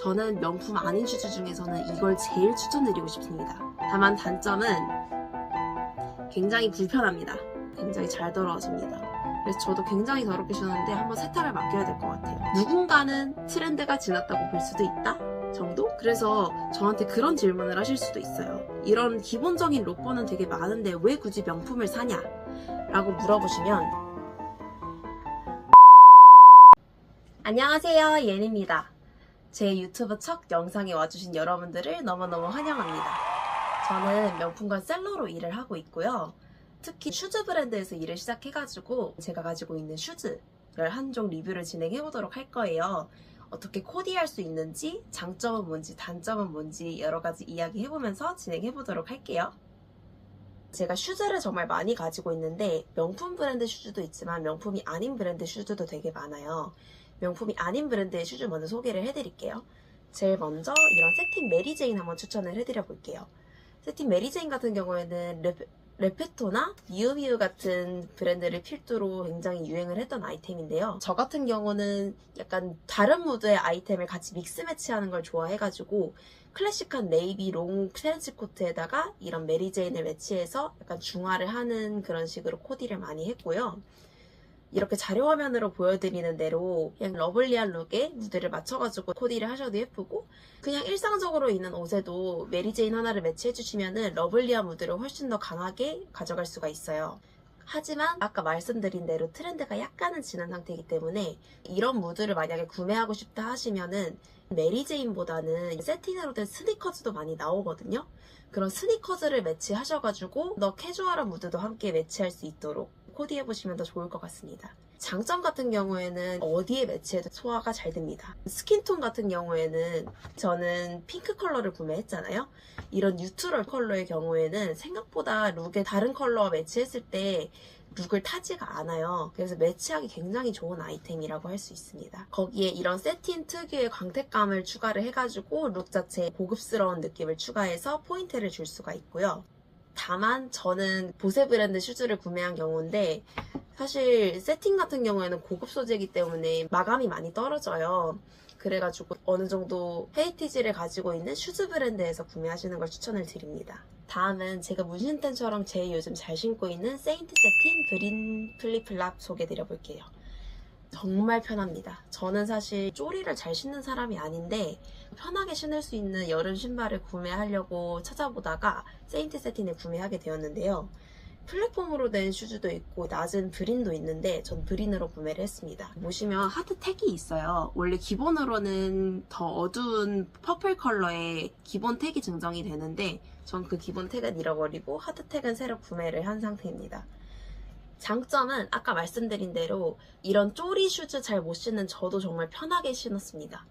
저는 명품 아닌 슈즈 중에서는 이걸 제일 추천드리고 싶습니다. 다만 단점은 굉장히 불편합니다. 굉장히 잘 더러워집니다. 그래서 저도 굉장히 더럽게 신었는데 한번 세탁을 맡겨야 될 것 같아요. 누군가는 트렌드가 지났다고 볼 수도 있다 정도? 그래서 저한테 그런 질문을 하실 수도 있어요. 이런 기본적인 로퍼는 되게 많은데 왜 굳이 명품을 사냐? 라고 물어보시면 안녕하세요, 예니입니다. 제 유튜브 첫 영상에 와주신 여러분들을 너무너무 환영합니다. 저는 명품관 셀러로 일을 하고 있고요. 특히 슈즈 브랜드에서 일을 시작해가지고 제가 가지고 있는 슈즈 11종 리뷰를 진행해보도록 할 거예요. 어떻게 코디할 수 있는지, 장점은 뭔지, 단점은 뭔지 여러가지 이야기해보면서 진행해보도록 할게요. 제가 슈즈를 정말 많이 가지고 있는데 명품 브랜드 슈즈도 있지만 명품이 아닌 브랜드 슈즈도 되게 많아요. 명품이 아닌 브랜드의 슈즈 먼저 소개를 해드릴게요. 제일 먼저 이런 세틴 메리제인 한번 추천을 해드려 볼게요. 세틴 메리제인 같은 경우에는 레페토나 미우미우 같은 브랜드를 필두로 굉장히 유행을 했던 아이템인데요. 저 같은 경우는 약간 다른 무드의 아이템을 같이 믹스 매치하는 걸 좋아해가지고 클래식한 네이비 롱 트렌치 코트에다가 이런 메리제인을 매치해서 약간 중화를 하는 그런 식으로 코디를 많이 했고요. 이렇게 자료화면으로 보여드리는 대로 그냥 러블리한 룩에 무드를 맞춰가지고 코디를 하셔도 예쁘고, 그냥 일상적으로 입는 옷에도 메리제인 하나를 매치해주시면 러블리한 무드를 훨씬 더 강하게 가져갈 수가 있어요. 하지만 아까 말씀드린 대로 트렌드가 약간은 지난 상태이기 때문에 이런 무드를 만약에 구매하고 싶다 하시면은 메리제인보다는 세틴으로 된 스니커즈도 많이 나오거든요. 그런 스니커즈를 매치하셔가지고 더 캐주얼한 무드도 함께 매치할 수 있도록 코디해보시면 더 좋을 것 같습니다. 장점 같은 경우에는 어디에 매치해도 소화가 잘 됩니다. 스킨톤 같은 경우에는 저는 핑크 컬러를 구매했잖아요. 이런 뉴트럴 컬러의 경우에는 생각보다 룩에 다른 컬러와 매치했을 때 룩을 타지가 않아요. 그래서 매치하기 굉장히 좋은 아이템이라고 할 수 있습니다. 거기에 이런 세틴 특유의 광택감을 추가를 해가지고 룩 자체에 고급스러운 느낌을 추가해서 포인트를 줄 수가 있고요. 다만 저는 보세 브랜드 슈즈를 구매한 경우인데 사실 세팅 같은 경우에는 고급 소재이기 때문에 마감이 많이 떨어져요. 그래가지고 어느 정도 헤이티지를 가지고 있는 슈즈 브랜드에서 구매하시는 걸 추천을 드립니다. 다음은 제가 문신템처럼 제일 요즘 잘 신고 있는 세인트 세틴 그린 플립플랍 소개해드려볼게요. 정말 편합니다. 저는 사실 쪼리를 잘 신는 사람이 아닌데 편하게 신을 수 있는 여름 신발을 구매하려고 찾아보다가 세인트 세틴을 구매하게 되었는데요. 플랫폼으로 된 슈즈도 있고 낮은 브린도 있는데 전 브린으로 구매를 했습니다. 보시면 하트 택이 있어요. 원래 기본으로는 더 어두운 퍼플 컬러의 기본 택이 증정이 되는데 전 그 기본 택은 잃어버리고 하트 택은 새로 구매를 한 상태입니다. 장점은 아까 말씀드린 대로 이런 쪼리 슈즈 잘 못 신는 저도 정말 편하게 신었습니다.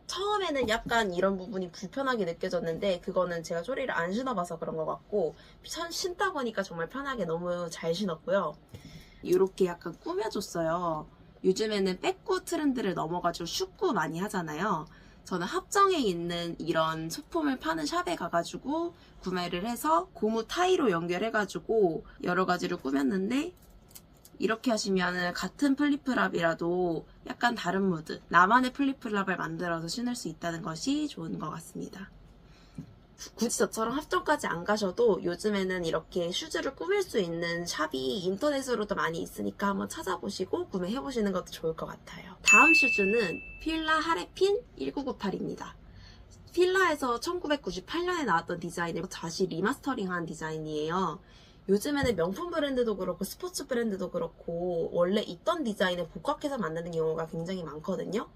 처음에는 약간 이런 부분이 불편하게 느껴졌는데 그거는 제가 쪼리를 안 신어봐서 그런 것 같고 신다 보니까 정말 편하게 너무 잘 신었고요. 이렇게 약간 꾸며줬어요. 요즘에는 백구 트렌드를 넘어가지고 슈구 많이 하잖아요. 저는 합정에 있는 이런 소품을 파는 샵에 가가지고 구매를 해서 고무 타이로 연결해가지고 여러 가지를 꾸몄는데 이렇게 하시면 같은 플립플랍이라도 약간 다른 무드, 나만의 플립플랍을 만들어서 신을 수 있다는 것이 좋은 것 같습니다. 굳이 저처럼 합정까지 안 가셔도 요즘에는 이렇게 슈즈를 꾸밀 수 있는 샵이 인터넷으로도 많이 있으니까 한번 찾아보시고 구매해보시는 것도 좋을 것 같아요. 다음 슈즈는 필라 하레핀 1998입니다. 필라에서 1998년에 나왔던 디자인을 다시 리마스터링한 디자인이에요. 요즘에는 명품 브랜드도 그렇고 스포츠 브랜드도 그렇고 원래 있던 디자인을 복각해서 만드는 경우가 굉장히 많거든요.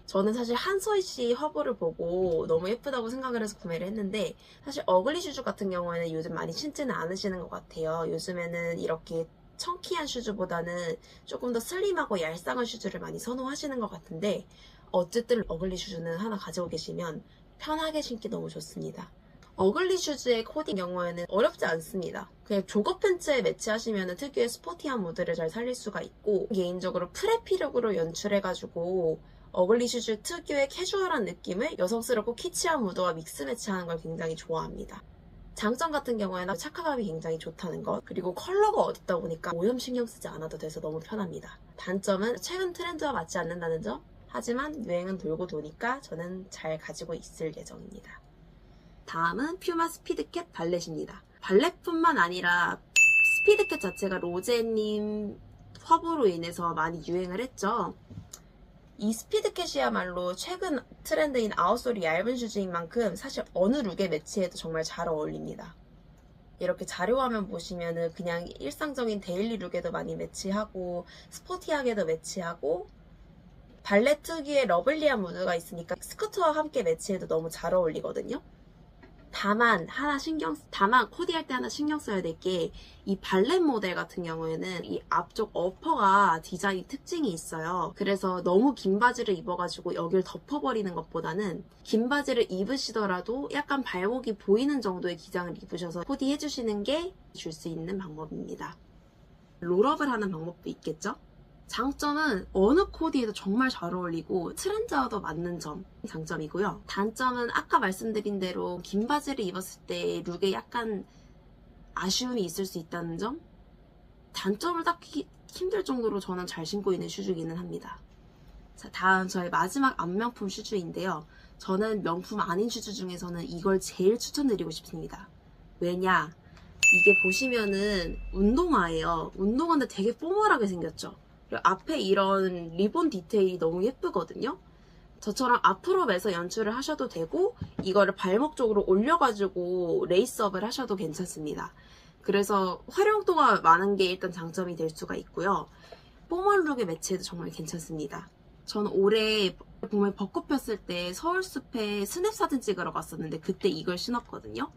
저는 사실 한소희 씨 화보를 보고 너무 예쁘다고 생각을 해서 구매를 했는데 사실 어글리 슈즈 같은 경우에는 요즘 많이 신지는 않으시는 것 같아요. 요즘에는 이렇게 청키한 슈즈보다는 조금 더 슬림하고 얄쌍한 슈즈를 많이 선호하시는 것 같은데 어쨌든 어글리 슈즈는 하나 가지고 계시면 편하게 신기 너무 좋습니다. 어글리 슈즈의 코디 경우에는 어렵지 않습니다. 그냥 조거 팬츠에 매치하시면 특유의 스포티한 무드를 잘 살릴 수가 있고 개인적으로 프레피 룩으로 연출해가지고 어글리 슈즈 특유의 캐주얼한 느낌을 여성스럽고 키치한 무드와 믹스 매치하는 걸 굉장히 좋아합니다. 장점 같은 경우에는 착화감이 굉장히 좋다는 것, 그리고 컬러가 어둡다 보니까 오염 신경 쓰지 않아도 돼서 너무 편합니다. 단점은 최근 트렌드와 맞지 않는다는 점, 하지만 유행은 돌고 도니까 저는 잘 가지고 있을 예정입니다. 다음은 퓨마 스피드캣 발렛입니다. 발렛뿐만 아니라 스피드캣 자체가 로제님 화보로 인해서 많이 유행을 했죠. 이 스피드캣이야말로 최근 트렌드인 아웃솔이 얇은 슈즈인 만큼 사실 어느 룩에 매치해도 정말 잘 어울립니다. 이렇게 자료화면 보시면은 그냥 일상적인 데일리 룩에도 많이 매치하고 스포티하게도 매치하고 발렛 특유의 러블리한 무드가 있으니까 스커트와 함께 매치해도 너무 잘 어울리거든요. 다만 코디할 때 하나 신경 써야 될 게 이 발렛 모델 같은 경우에는 이 앞쪽 어퍼가 디자인 특징이 있어요. 그래서 너무 긴 바지를 입어가지고 여기를 덮어버리는 것보다는 긴 바지를 입으시더라도 약간 발목이 보이는 정도의 기장을 입으셔서 코디해주시는 게 줄 수 있는 방법입니다. 롤업을 하는 방법도 있겠죠? 장점은 어느 코디에도 정말 잘 어울리고 트렌드와도 맞는 점 장점이고요. 단점은 아까 말씀드린 대로 긴 바지를 입었을 때 룩에 약간 아쉬움이 있을 수 있다는 점? 단점을 딱히 힘들 정도로 저는 잘 신고 있는 슈즈기는 합니다. 자, 다음 저의 마지막 안명품 슈즈인데요. 저는 명품 아닌 슈즈 중에서는 이걸 제일 추천드리고 싶습니다. 왜냐? 이게 보시면은 운동화예요. 운동화인데 되게 포멀하게 생겼죠? 그리고 앞에 이런 리본 디테일이 너무 예쁘거든요. 저처럼 앞으로 매서 연출을 하셔도 되고 이거를 발목 쪽으로 올려가지고 레이스업을 하셔도 괜찮습니다. 그래서 활용도가 많은 게 일단 장점이 될 수가 있고요. 포멀 룩에 매치해도 정말 괜찮습니다. 저는 올해 봄에 벚꽃 폈을 때 서울숲에 스냅 사진 찍으러 갔었는데 그때 이걸 신었거든요.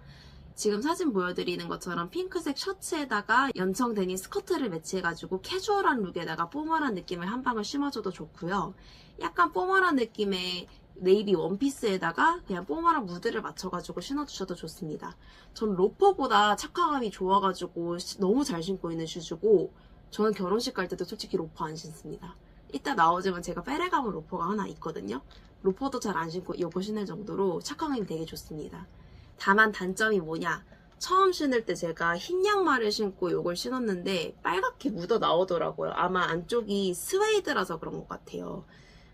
지금 사진 보여드리는 것처럼 핑크색 셔츠에다가 연청 데님 스커트를 매치해가지고 캐주얼한 룩에다가 포멀한 느낌을 한 방울 심어줘도 좋고요. 약간 포멀한 느낌의 네이비 원피스에다가 그냥 포멀한 무드를 맞춰가지고 신어주셔도 좋습니다. 전 로퍼보다 착화감이 좋아가지고 너무 잘 신고 있는 슈즈고 저는 결혼식 갈 때도 솔직히 로퍼 안 신습니다. 이따 나오지만 제가 페레가모 로퍼가 하나 있거든요. 로퍼도 잘 안 신고 이거 신을 정도로 착화감이 되게 좋습니다. 다만 단점이 뭐냐? 처음 신을 때 제가 흰 양말을 신고 이걸 신었는데 빨갛게 묻어 나오더라고요. 아마 안쪽이 스웨이드라서 그런 것 같아요.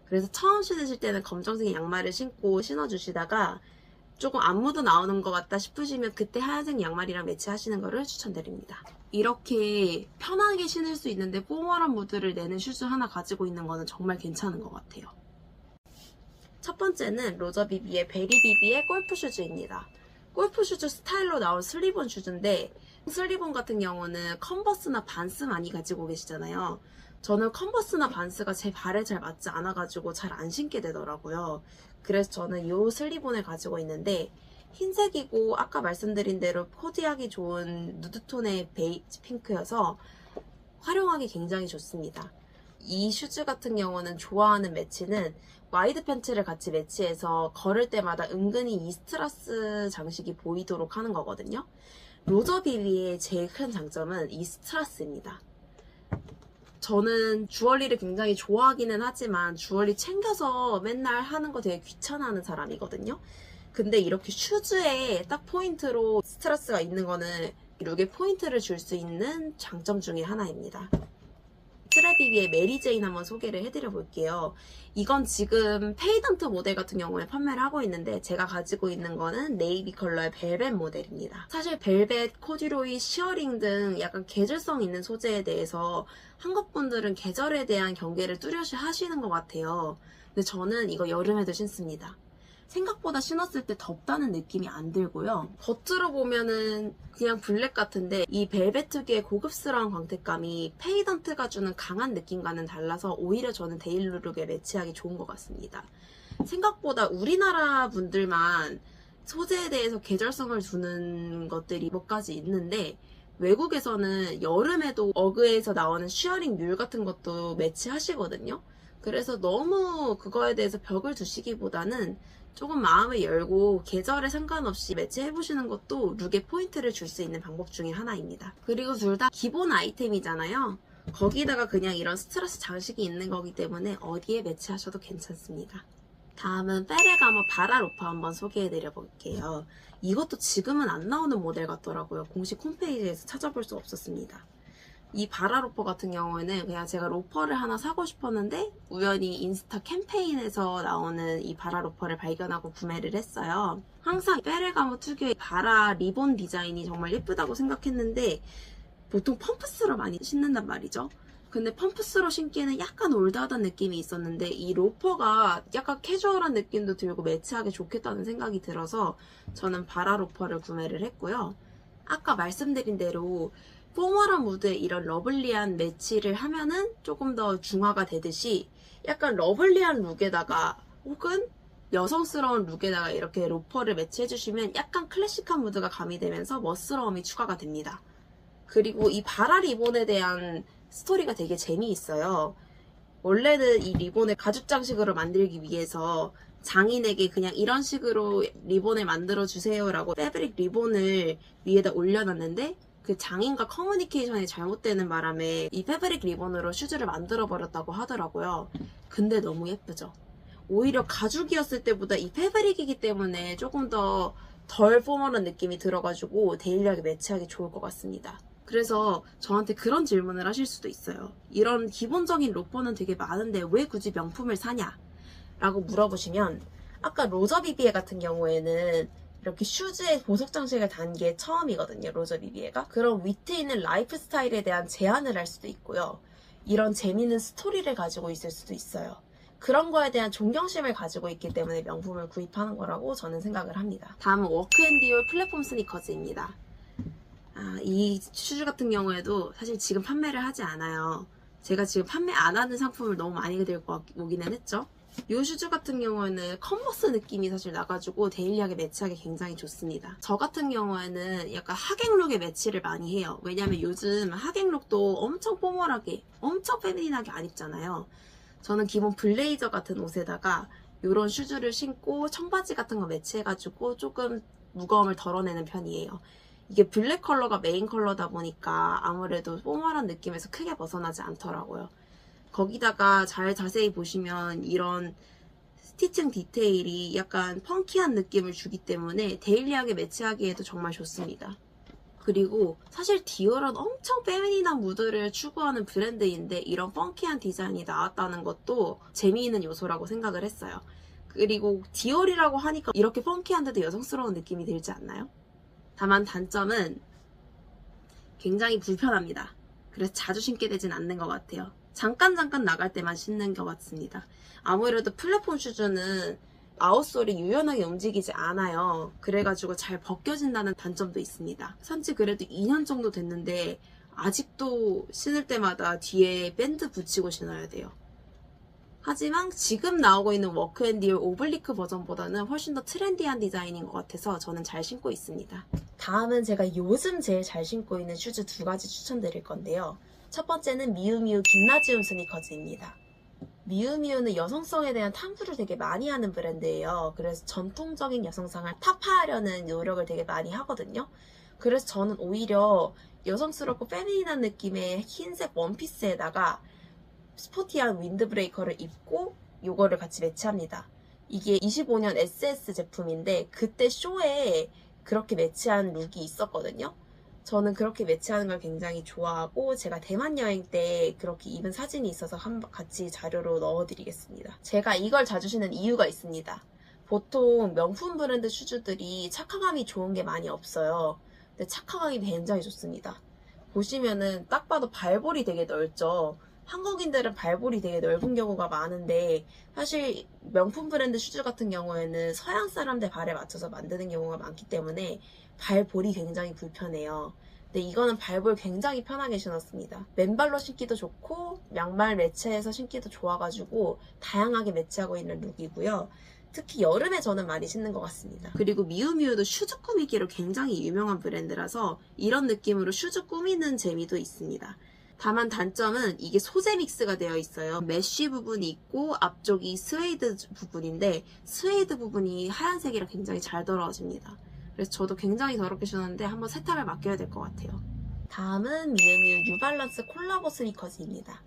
그래서 처음 신으실 때는 검정색 양말을 신고 신어주시다가 조금 안 묻어 나오는 것 같다 싶으시면 그때 하얀색 양말이랑 매치하시는 거를 추천드립니다. 이렇게 편하게 신을 수 있는데 포멀한 무드를 내는 슈즈 하나 가지고 있는 거는 정말 괜찮은 것 같아요. 첫 번째는 로저비비의 베리비비의 골프 슈즈입니다. 골프 슈즈 스타일로 나온 슬리본 슈즈인데 슬리본 같은 경우는 컨버스나 반스 많이 가지고 계시잖아요. 저는 컨버스나 반스가 제 발에 잘 맞지 않아가지고 잘 안 신게 되더라고요. 그래서 저는 이 슬리본을 가지고 있는데 흰색이고 아까 말씀드린 대로 코디하기 좋은 누드톤의 베이지 핑크여서 활용하기 굉장히 좋습니다. 이 슈즈 같은 경우는 좋아하는 매치는 와이드 팬츠를 같이 매치해서 걸을 때마다 은근히 이 스트라스 장식이 보이도록 하는 거거든요. 로저비비의 제일 큰 장점은 이 스트라스입니다. 저는 주얼리를 굉장히 좋아하기는 하지만 주얼리 챙겨서 맨날 하는 거 되게 귀찮아하는 사람이거든요. 근데 이렇게 슈즈에 딱 포인트로 스트라스가 있는 거는 룩에 포인트를 줄 수 있는 장점 중에 하나입니다. 트레비비의 메리제인 한번 소개를 해드려 볼게요. 이건 지금 페이던트 모델 같은 경우에 판매를 하고 있는데 제가 가지고 있는 거는 네이비 컬러의 벨벳 모델입니다. 사실 벨벳, 코듀로이, 시어링 등 약간 계절성 있는 소재에 대해서 한국 분들은 계절에 대한 경계를 뚜렷이 하시는 것 같아요. 근데 저는 이거 여름에도 신습니다. 생각보다 신었을 때 덥다는 느낌이 안 들고요. 겉으로 보면은 그냥 블랙 같은데 이 벨벳 특유의 고급스러운 광택감이 페이던트가 주는 강한 느낌과는 달라서 오히려 저는 데일리룩에 매치하기 좋은 것 같습니다. 생각보다 우리나라 분들만 소재에 대해서 계절성을 두는 것들이 몇 가지 있는데 외국에서는 여름에도 어그에서 나오는 쉬어링 뮬 같은 것도 매치하시거든요. 그래서 너무 그거에 대해서 벽을 두시기보다는 조금 마음을 열고 계절에 상관없이 매치해보시는 것도 룩에 포인트를 줄 수 있는 방법 중에 하나입니다. 그리고 둘 다 기본 아이템이잖아요. 거기다가 그냥 이런 스트라스 장식이 있는 거기 때문에 어디에 매치하셔도 괜찮습니다. 다음은 페레가모 바라로퍼 한번 소개해드려 볼게요. 이것도 지금은 안 나오는 모델 같더라고요. 공식 홈페이지에서 찾아볼 수 없었습니다. 이 바라 로퍼 같은 경우에는 그냥 제가 로퍼를 하나 사고 싶었는데 우연히 인스타 캠페인에서 나오는 이 바라 로퍼를 발견하고 구매를 했어요. 항상 페레가모 특유의 바라 리본 디자인이 정말 예쁘다고 생각했는데 보통 펌프스로 많이 신는단 말이죠. 근데 펌프스로 신기에는 약간 올드하다는 느낌이 있었는데 이 로퍼가 약간 캐주얼한 느낌도 들고 매치하기 좋겠다는 생각이 들어서 저는 바라 로퍼를 구매를 했고요. 아까 말씀드린 대로 포멀한 무드에 이런 러블리한 매치를 하면은 조금 더 중화가 되듯이 약간 러블리한 룩에다가 혹은 여성스러운 룩에다가 이렇게 로퍼를 매치해주시면 약간 클래식한 무드가 가미되면서 멋스러움이 추가가 됩니다. 그리고 이 바라 리본에 대한 스토리가 되게 재미있어요. 원래는 이 리본을 가죽 장식으로 만들기 위해서 장인에게 그냥 이런 식으로 리본을 만들어주세요 라고 패브릭 리본을 위에다 올려놨는데 그 장인과 커뮤니케이션이 잘못되는 바람에 이 패브릭 리본으로 슈즈를 만들어버렸다고 하더라고요. 근데 너무 예쁘죠? 오히려 가죽이었을 때보다 이 패브릭이기 때문에 조금 더 덜 포멀한 느낌이 들어가지고 데일리하게 매치하기 좋을 것 같습니다. 그래서 저한테 그런 질문을 하실 수도 있어요. 이런 기본적인 로퍼는 되게 많은데 왜 굳이 명품을 사냐? 라고 물어보시면 아까 로저 비비에 같은 경우에는 이렇게 슈즈에 보석 장식을 단 게 처음이거든요. 로저 비비에가. 그런 위트 있는 라이프 스타일에 대한 제안을 할 수도 있고요. 이런 재미있는 스토리를 가지고 있을 수도 있어요. 그런 거에 대한 존경심을 가지고 있기 때문에 명품을 구입하는 거라고 저는 생각을 합니다. 다음은 워크앤디올 플랫폼 스니커즈입니다. 이 슈즈 같은 경우에도 사실 지금 판매를 하지 않아요. 제가 지금 판매 안 하는 상품을 너무 많이 들고 오기는 했죠. 이 슈즈 같은 경우에는 컨버스 느낌이 사실 나가지고 데일리하게 매치하기 굉장히 좋습니다. 저 같은 경우에는 약간 하객룩에 매치를 많이 해요. 왜냐면 요즘 하객룩도 엄청 포멀하게, 엄청 페미닌하게 안 입잖아요. 저는 기본 블레이저 같은 옷에다가 이런 슈즈를 신고 청바지 같은 거 매치해가지고 조금 무거움을 덜어내는 편이에요. 이게 블랙 컬러가 메인 컬러다 보니까 아무래도 포멀한 느낌에서 크게 벗어나지 않더라고요. 거기다가 자세히 보시면 이런 스티칭 디테일이 약간 펑키한 느낌을 주기 때문에 데일리하게 매치하기에도 정말 좋습니다. 그리고 사실 디올은 엄청 페미닌한 무드를 추구하는 브랜드인데 이런 펑키한 디자인이 나왔다는 것도 재미있는 요소라고 생각을 했어요. 그리고 디올이라고 하니까 이렇게 펑키한데도 여성스러운 느낌이 들지 않나요? 다만 단점은 굉장히 불편합니다. 그래서 자주 신게 되진 않는 것 같아요. 잠깐 나갈 때만 신는 것 같습니다. 아무래도 플랫폼 슈즈는 아웃솔이 유연하게 움직이지 않아요. 그래가지고 잘 벗겨진다는 단점도 있습니다. 산지 그래도 2년 정도 됐는데 아직도 신을 때마다 뒤에 밴드 붙이고 신어야 돼요. 하지만 지금 나오고 있는 워크앤디올 오블리크 버전보다는 훨씬 더 트렌디한 디자인인 것 같아서 저는 잘 신고 있습니다. 다음은 제가 요즘 제일 잘 신고 있는 슈즈 두 가지 추천드릴 건데요. 첫 번째는 미우미우 김나지움 스니커즈입니다. 미우미우는 여성성에 대한 탐구를 되게 많이 하는 브랜드예요. 그래서 전통적인 여성상을 타파하려는 노력을 되게 많이 하거든요. 그래서 저는 오히려 여성스럽고 페미닌한 느낌의 흰색 원피스에다가 스포티한 윈드브레이커를 입고 요거를 같이 매치합니다. 이게 25년 SS 제품인데 그때 쇼에 그렇게 매치한 룩이 있었거든요. 저는 그렇게 매치하는 걸 굉장히 좋아하고 제가 대만 여행 때 그렇게 입은 사진이 있어서 같이 자료로 넣어드리겠습니다. 제가 이걸 자주 신는 이유가 있습니다. 보통 명품 브랜드 슈즈들이 착화감이 좋은 게 많이 없어요. 근데 착화감이 굉장히 좋습니다. 보시면은 딱 봐도 발볼이 되게 넓죠. 한국인들은 발볼이 되게 넓은 경우가 많은데 사실 명품 브랜드 슈즈 같은 경우에는 서양 사람들 발에 맞춰서 만드는 경우가 많기 때문에 발볼이 굉장히 불편해요. 근데 이거는 발볼 굉장히 편하게 신었습니다. 맨발로 신기도 좋고 양말 매치해서 신기도 좋아가지고 다양하게 매치하고 있는 룩이고요. 특히 여름에 저는 많이 신는 것 같습니다. 그리고 미우미우도 슈즈 꾸미기로 굉장히 유명한 브랜드라서 이런 느낌으로 슈즈 꾸미는 재미도 있습니다. 다만 단점은 이게 소재 믹스가 되어 있어요. 메쉬 부분이 있고 앞쪽이 스웨이드 부분인데 스웨이드 부분이 하얀색이라 굉장히 잘 더러워집니다. 그래서 저도 굉장히 더럽게 신었는데 한번 세탁을 맡겨야 될 것 같아요. 다음은 미우미우 뉴발란스 콜라보 스니커즈입니다.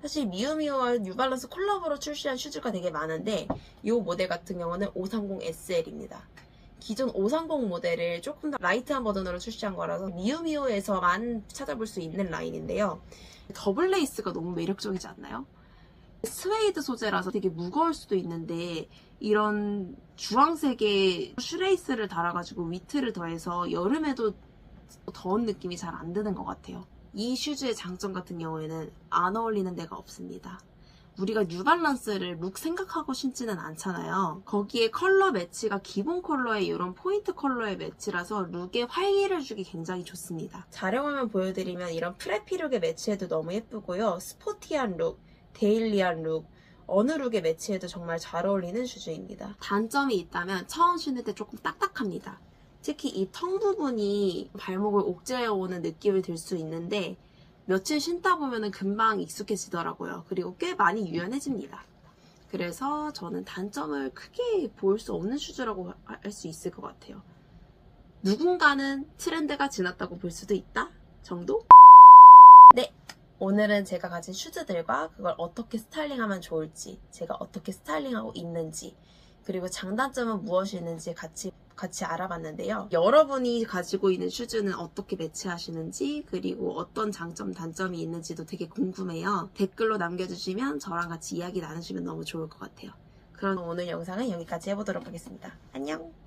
사실 미우미우와 뉴발란스 콜라보로 출시한 슈즈가 되게 많은데 이 모델 같은 경우는 530SL입니다. 기존 530 모델을 조금 더 라이트한 버전으로 출시한 거라서 미우미우에서만 찾아볼 수 있는 라인인데요. 더블 레이스가 너무 매력적이지 않나요? 스웨이드 소재라서 되게 무거울 수도 있는데 이런 주황색의 슈레이스를 달아가지고 위트를 더해서 여름에도 더운 느낌이 잘 안 드는 것 같아요. 이 슈즈의 장점 같은 경우에는 안 어울리는 데가 없습니다. 우리가 뉴발란스를 룩 생각하고 신지는 않잖아요. 거기에 컬러 매치가 기본 컬러의 이런 포인트 컬러의 매치라서 룩에 활기를 주기 굉장히 좋습니다. 자령화면 보여드리면 이런 프레피 룩에 매치해도 너무 예쁘고요. 스포티한 룩, 데일리한 룩, 어느 룩에 매치해도 정말 잘 어울리는 슈즈입니다. 단점이 있다면 처음 신을 때 조금 딱딱합니다. 특히 이 텅 부분이 발목을 옥죄어오는 느낌을 들 수 있는데 며칠 신다 보면 금방 익숙해지더라고요. 그리고 꽤 많이 유연해집니다. 그래서 저는 단점을 크게 볼 수 없는 슈즈라고 할 수 있을 것 같아요. 누군가는 트렌드가 지났다고 볼 수도 있다 정도? 네, 오늘은 제가 가진 슈즈들과 그걸 어떻게 스타일링하면 좋을지, 제가 어떻게 스타일링하고 있는지, 그리고 장단점은 무엇이 있는지 같이 알아봤는데요. 여러분이 가지고 있는 슈즈는 어떻게 매치하시는지, 그리고 어떤 장점, 단점이 있는지도 되게 궁금해요. 댓글로 남겨주시면 저랑 같이 이야기 나누시면 너무 좋을 것 같아요. 그럼 오늘 영상은 여기까지 해보도록 하겠습니다. 안녕!